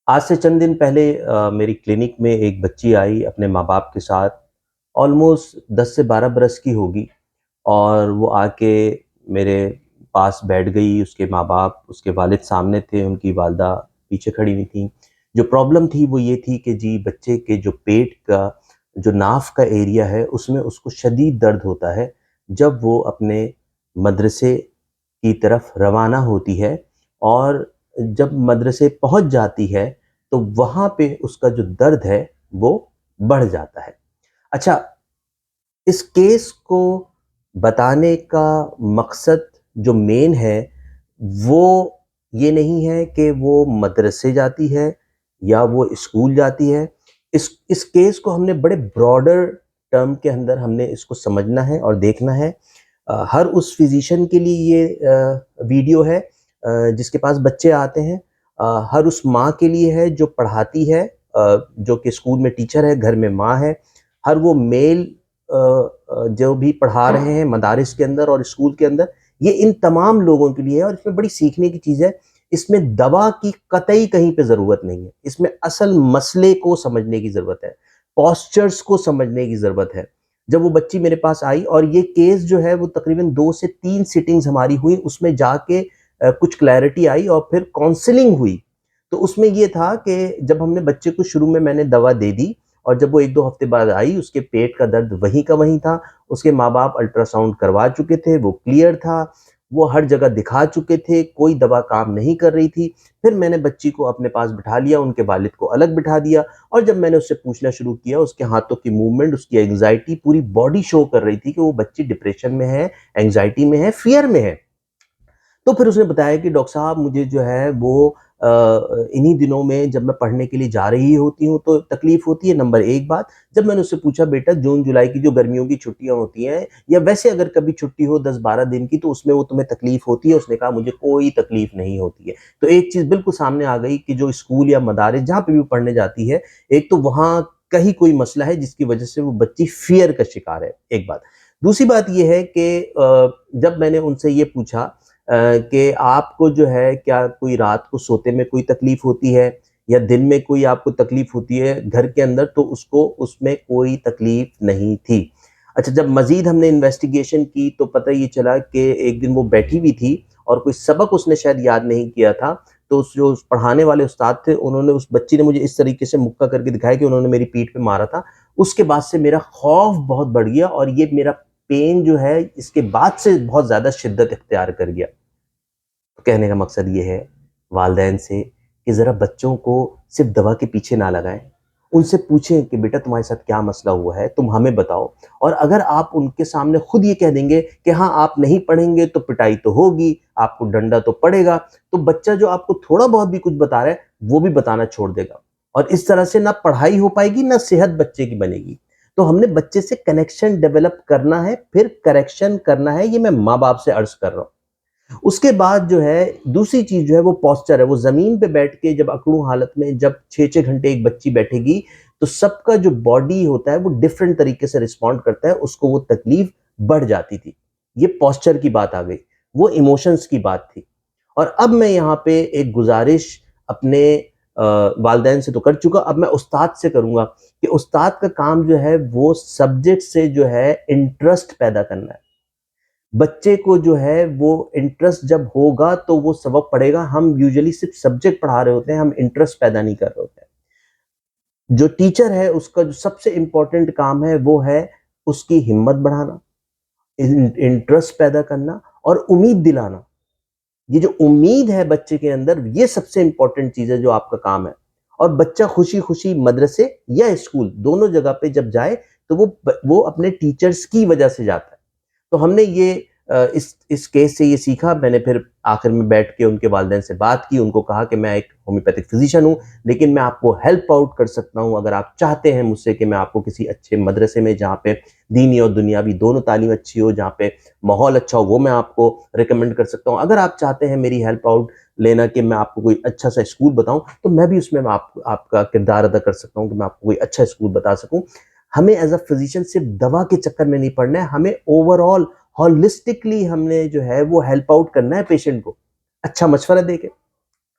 आज से चंद दिन पहले मेरी क्लिनिक में एक बच्ची आई अपने माँ-बाप के साथ। ऑलमोस्ट 10 से 12 बरस की होगी और वो आके मेरे पास बैठ गई। उसके माँ-बाप, उसके वालिद सामने थे, उनकी वालिदा पीछे खड़ी हुई थीं। जो प्रॉब्लम थी वो ये थी कि जी बच्चे के जो पेट का, जो नाभ का एरिया है, उसमें उसको शदीद दर्द होता है जब वो अपने मदरसे की तरफ रवाना होती है, और जब मदरसे पहुंच जाती है तो वहां पे उसका जो दर्द है वो बढ़ जाता है। अच्छा, इस केस को बताने का मकसद जो मेन है वो ये नहीं है कि वो मदरसे जाती है या वो स्कूल जाती है। इस केस को हमने बड़े ब्रॉडर टर्म के अंदर हमने इसको समझना है और देखना है। हर उस फिजिशियन के लिए ये वीडियो है जिसके पास बच्चे आते हैं। हर उस माँ के लिए है जो पढ़ाती है, जो कि स्कूल में टीचर है, घर में माँ है। हर वो मेल जो भी पढ़ा रहे हैं मदारिस के अंदर और स्कूल के अंदर, ये इन तमाम लोगों के लिए है। और इसमें बड़ी सीखने की चीज़ है, इसमें दवा की कतई कहीं पे ज़रूरत नहीं है। इसमें असल मसले को समझने की ज़रूरत है, पोस्चर्स को समझने की ज़रूरत है। जब वो बच्ची मेरे पास आई और ये केस जो है वो तकरीबन 2 से 3 सिटिंग्स हमारी हुई, उसमें जाके कुछ क्लैरिटी आई और फिर काउंसलिंग हुई। तो उसमें ये था कि जब हमने बच्चे को शुरू में मैंने दवा दे दी और जब वो 1-2 हफ्ते बाद आई, उसके पेट का दर्द वहीं का वहीं था। उसके माँ-बाप अल्ट्रासाउंड करवा चुके थे, वो क्लियर था, वो हर जगह दिखा चुके थे, कोई दवा काम नहीं कर रही थी। फिर मैंने बच्ची को अपने पास बिठा लिया, उनके वालिद को अलग बिठा दिया और जब मैंने उससे पूछना शुरू किया, उसके हाथों की मूवमेंट, उसकी एंग्ज़ायटी, पूरी बॉडी शो कर रही थी कि वो बच्ची डिप्रेशन में है, एंग्ज़ायटी में है, फ़ियर में है। तो फिर उसने बताया कि डॉक्टर साहब मुझे जो है वो इन्हीं दिनों में जब मैं पढ़ने के लिए जा रही होती हूँ तो तकलीफ़ होती है, नंबर 1 बात। जब मैंने उससे पूछा बेटा जून-जुलाई की जो गर्मियों की छुट्टियाँ होती हैं या वैसे अगर कभी छुट्टी हो 10-12 दिन की तो उसमें वो तुम्हें तकलीफ़ होती है? उसने कहा मुझे कोई तकलीफ़ नहीं होती है। तो एक चीज़ बिल्कुल सामने आ गई कि जो स्कूल या मदारिस जहाँ पे भी वो पढ़ने जाती है, एक तो वहाँ का ही कोई मसला है जिसकी वज़ह से वो बच्ची फ़ियर का शिकार है, एक बात। दूसरी बात ये है कि जब मैंने उनसे ये पूछा कि आपको जो है क्या कोई रात को सोते में कोई तकलीफ होती है या दिन में कोई आपको तकलीफ होती है घर के अंदर, तो उसको उसमें कोई तकलीफ नहीं थी। अच्छा, जब मज़ीद हमने इन्वेस्टिगेशन की तो पता ये चला कि एक दिन वो बैठी हुई थी और कोई सबक उसने शायद याद नहीं किया था, तो उस पढ़ाने वाले उस्ताद थे, उन्होंने उस बच्ची ने मुझे इस तरीके से मुक्का करके दिखाया कि उन्होंने मेरी पीठ पे मारा था। उसके बाद से मेरा खौफ बहुत बढ़ गया और ये मेरा पेन जो है इसके बाद से बहुत ज़्यादा शिद्दत इख्तियार कर गया। कहने का मकसद ये है वालिदैन से कि ज़रा बच्चों को सिर्फ़ दवा के पीछे ना लगाएँ। उनसे पूछें कि बेटा तुम्हारे साथ क्या मसला हुआ है? तुम हमें बताओ। और अगर आप उनके सामने खुद ये कह देंगे कि हाँ, आप नहीं पढ़ेंगे तो पिटाई तो होगी, आपको डंडा तो पड़ेगा, तो बच्चा जो आपको थोड़ा बहुत भी कुछ बता रहा है, वो भी बताना छोड़ देगा। और इस तरह से ना पढ़ाई हो पाएगी, ना सेहत बच्चे की बनेगी। तो हमने बच्चे से कनेक्शन डेवलप करना है, फिर करेक्शन करना है, ये मैं माँ-बाप से अर्ज़ कर रहा हूँ। उसके बाद जो है दूसरी चीज़ जो है वो पोस्चर है। वो ज़मीन पे बैठ के जब अकड़ू हालत में जब 6-6 घंटे एक बच्ची बैठेगी, तो सबका जो बॉडी होता है वो डिफरेंट तरीके से रिस्पॉन्ड करता है, उसको वो तकलीफ बढ़ जाती थी। ये पोस्चर की बात आ गई, वो इमोशंस की बात थी। और अब मैं यहाँ पे एक गुज़ारिश अपने वालिदैन से तो कर चुका, अब मैं उस्ताद से करूँगा कि उस्ताद का काम जो है वो सब्जेक्ट से जो है इंटरेस्ट पैदा करना है। बच्चे को जो है वो इंटरेस्ट जब होगा तो वो सबक पढ़ेगा। हम यूजुअली सिर्फ़ सब्जेक्ट पढ़ा रहे होते हैं, हम इंटरेस्ट पैदा नहीं कर रहे होते हैं। जो टीचर है उसका जो सबसे इम्पोर्टेंट काम है वो है उसकी हिम्मत बढ़ाना, इंटरेस्ट पैदा करना और उम्मीद दिलाना। ये जो उम्मीद है बच्चे के अंदर, ये सबसे इम्पोर्टेंट चीज़ है जो आपका काम है। और बच्चा खुशी-खुशी मदरसे या स्कूल दोनों जगह पे जब जाए तो वो अपने टीचर्स की वजह से जाता है। तो हमने ये इस केस से ये सीखा। मैंने फिर आखिर में बैठ के उनके वालिदैन से बात की, उनको कहा कि मैं एक होम्योपैथिक फिजिशियन हूँ, लेकिन मैं आपको हेल्प आउट कर सकता हूँ अगर आप चाहते हैं मुझसे कि मैं आपको किसी अच्छे मदरसे में जहाँ पे दीनी और दुनियावी दोनों तालीम अच्छी हो, जहाँ पे माहौल अच्छा हो, वो मैं आपको रिकमेंड कर सकता हूँ। अगर आप चाहते हैं मेरी हेल्प आउट लेना कि मैं आपको कोई अच्छा सा स्कूल बताऊँ, तो मैं भी उसमें मैं आपका किरदार अदा कर सकता हूँ कि मैं आपको कोई अच्छा स्कूल बता सकूँ। हमें एज़ अ फिजिशियन सिर्फ़ दवा के चक्कर में नहीं पड़ना है, हमें ओवरऑल हॉलिस्टिकली हमने जो है वो हेल्प आउट करना है पेशेंट को। अच्छा मशवरा देके,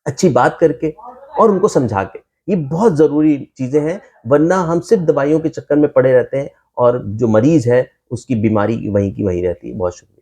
अच्छी बात करके, और उनको समझा के। ये बहुत ज़रूरी चीज़ें हैं, वरना हम सिर्फ़ दवाइयों के चक्कर में पड़े रहते हैं और जो मरीज़ है, उसकी बीमारी वहीं की वहीं रहती है। बहुत शुक्रिया।